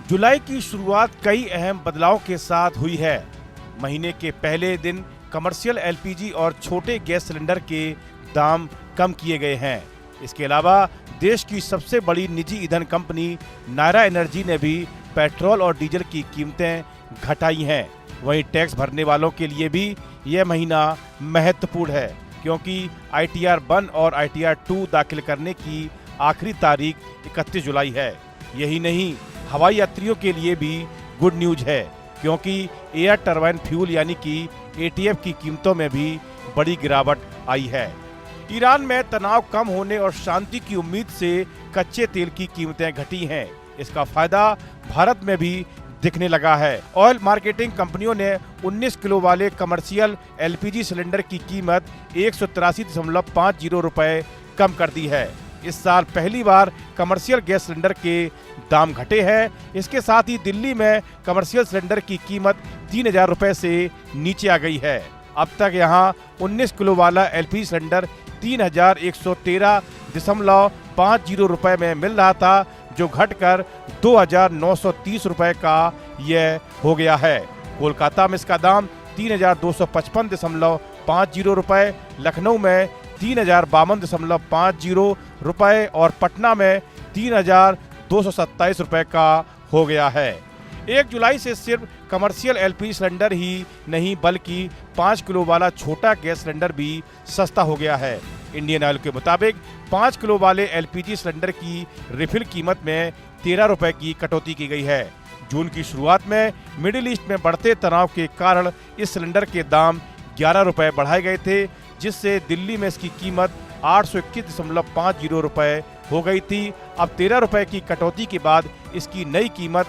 जुलाई की शुरुआत कई अहम बदलाव के साथ हुई है। महीने के पहले दिन कमर्शियल एलपीजी और छोटे गैस सिलेंडर के दाम कम किए गए हैं। इसके अलावा देश की सबसे बड़ी निजी ईंधन कंपनी नायरा एनर्जी ने भी पेट्रोल और डीजल की कीमतें घटाई हैं। वहीं टैक्स भरने वालों के लिए भी यह महीना महत्वपूर्ण है, क्योंकि ITR 1 और ITR 2 दाखिल करने की आखिरी तारीख 31 जुलाई है। यही नहीं, हवाई यात्रियों के लिए भी गुड न्यूज है, क्योंकि एयर टरबाइन फ्यूल यानी कि ATF की कीमतों में भी बड़ी गिरावट आई है। ईरान में तनाव कम होने और शांति की उम्मीद से कच्चे तेल की कीमतें घटी हैं। इसका फायदा भारत में भी दिखने लगा है। ऑयल मार्केटिंग कंपनियों ने 19 किलो वाले कमर्शियल LPG सिलेंडर की कीमत 183.50 रुपए कम कर दी है। इस साल पहली बार कमर्शियल गैस सिलेंडर के दाम घटे हैं। इसके साथ ही दिल्ली में कमर्शियल सिलेंडर की कीमत 3000 रुपए से नीचे आ गई है। अब तक यहां 19 किलो वाला LPG सिलेंडर 3150.50 रुपए में मिल रहा था, जो घटकर 2930 रुपए का यह हो गया है। कोलकाता में इसका दाम 3255.50 रुपए, लखनऊ में 3052.50 रुपए और पटना में 3227 रुपए का हो गया है। 1 जुलाई से सिर्फ कमर्शियल LPG सिलेंडर ही नहीं, बल्कि 5 किलो वाला छोटा गैस सिलेंडर भी सस्ता हो गया है। इंडियन ऑयल के मुताबिक 5 किलो वाले LPG सिलेंडर की रिफिल कीमत में 13 रुपए की कटौती की गई है। जून की शुरुआत में मिडिल ईस्ट में बढ़ते तनाव के कारण इस सिलेंडर के दाम 11 रुपए बढ़ाए गए थे, जिससे दिल्ली में इसकी कीमत 821.50 रुपए हो गई थी। अब 13 रुपए की कटौती के बाद इसकी नई कीमत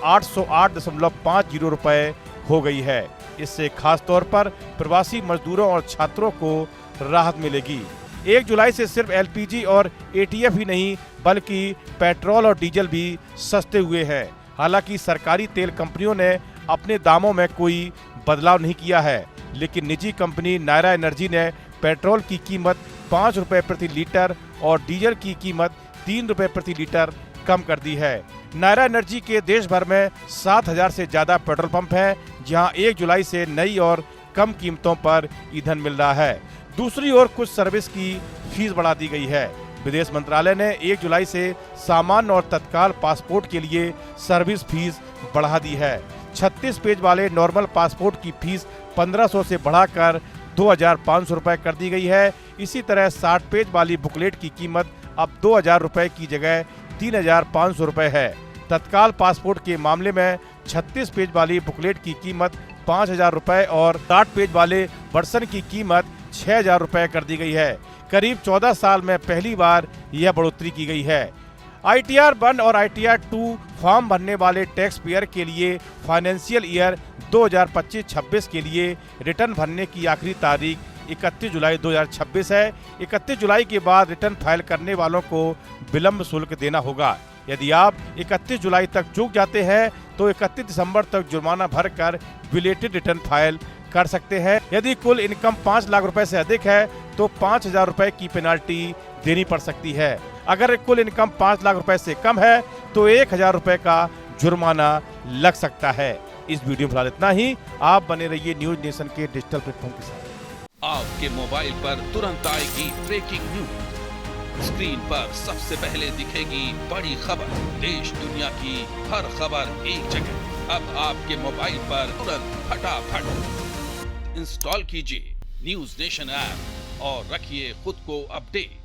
808.50 रुपए हो गई है। इससे खास तौर पर प्रवासी मजदूरों और छात्रों को राहत मिलेगी। 1 जुलाई से सिर्फ LPG और ATF ही नहीं, बल्कि पेट्रोल और डीजल भी सस्ते हुए हैं। हालांकि सरकारी तेल कंपनियों ने अपने दामों में कोई बदलाव नहीं किया है, लेकिन निजी कंपनी नायरा एनर्जी ने पेट्रोल की कीमत 5 रुपए प्रति लीटर और डीजल की कीमत 3 रुपए प्रति लीटर कम कर दी है। नायरा एनर्जी के देश भर में 7000 से ज्यादा पेट्रोल पंप हैं, जहां 1 जुलाई से नई और कम कीमतों पर ईंधन मिल रहा है। दूसरी ओर कुछ सर्विस की फीस बढ़ा दी गई है। विदेश मंत्रालय ने 1 जुलाई से सामान्य और तत्काल पासपोर्ट के लिए सर्विस फीस बढ़ा दी है। 36 पेज वाले नॉर्मल पासपोर्ट की फीस 1500 से बढ़ाकर 2500 रुपए कर दी गई है। इसी तरह 60 पेज वाली बुकलेट की कीमत अब 2000 रुपए की जगह 3500 रुपए है। तत्काल पासपोर्ट के मामले में 36 पेज वाली बुकलेट की कीमत 5000 रुपए और 60 पेज वाले वर्सन की कीमत 6000 रुपए कर दी गई है। करीब 14 साल में पहली बार यह बढ़ोतरी की गई है। ITR 1 और ITR 2 फॉर्म भरने वाले टैक्स पेयर के लिए फाइनेंशियल ईयर 2025-26 के लिए रिटर्न भरने की आखिरी तारीख 31 जुलाई 2026 है। 31 जुलाई के बाद रिटर्न फाइल करने वालों को विलंब शुल्क देना होगा। यदि आप 31 जुलाई तक चूक जाते हैं तो 31 दिसंबर तक जुर्माना भरकर बिलेटेड रिटर्न फाइल कर सकते हैं। यदि कुल इनकम 5 लाख रुपए से अधिक है तो 5000 रुपए की पेनाल्टी देनी पड़ सकती है। अगर कुल इनकम 5 लाख रुपए से कम है तो 1000 रुपए का जुर्माना लग सकता है। इस वीडियो में फिलहाल इतना ही। आप बने रहिए न्यूज नेशन के डिजिटल प्लेटफॉर्म के साथ। आपके मोबाइल पर तुरंत आएगी ब्रेकिंग न्यूज। स्क्रीन पर सबसे पहले दिखेगी बड़ी खबर। देश दुनिया की हर खबर एक जगह। अब आपके मोबाइल पर तुरंत फटाफट इंस्टॉल कीजिए न्यूज नेशन ऐप और रखिए खुद को अपडेट।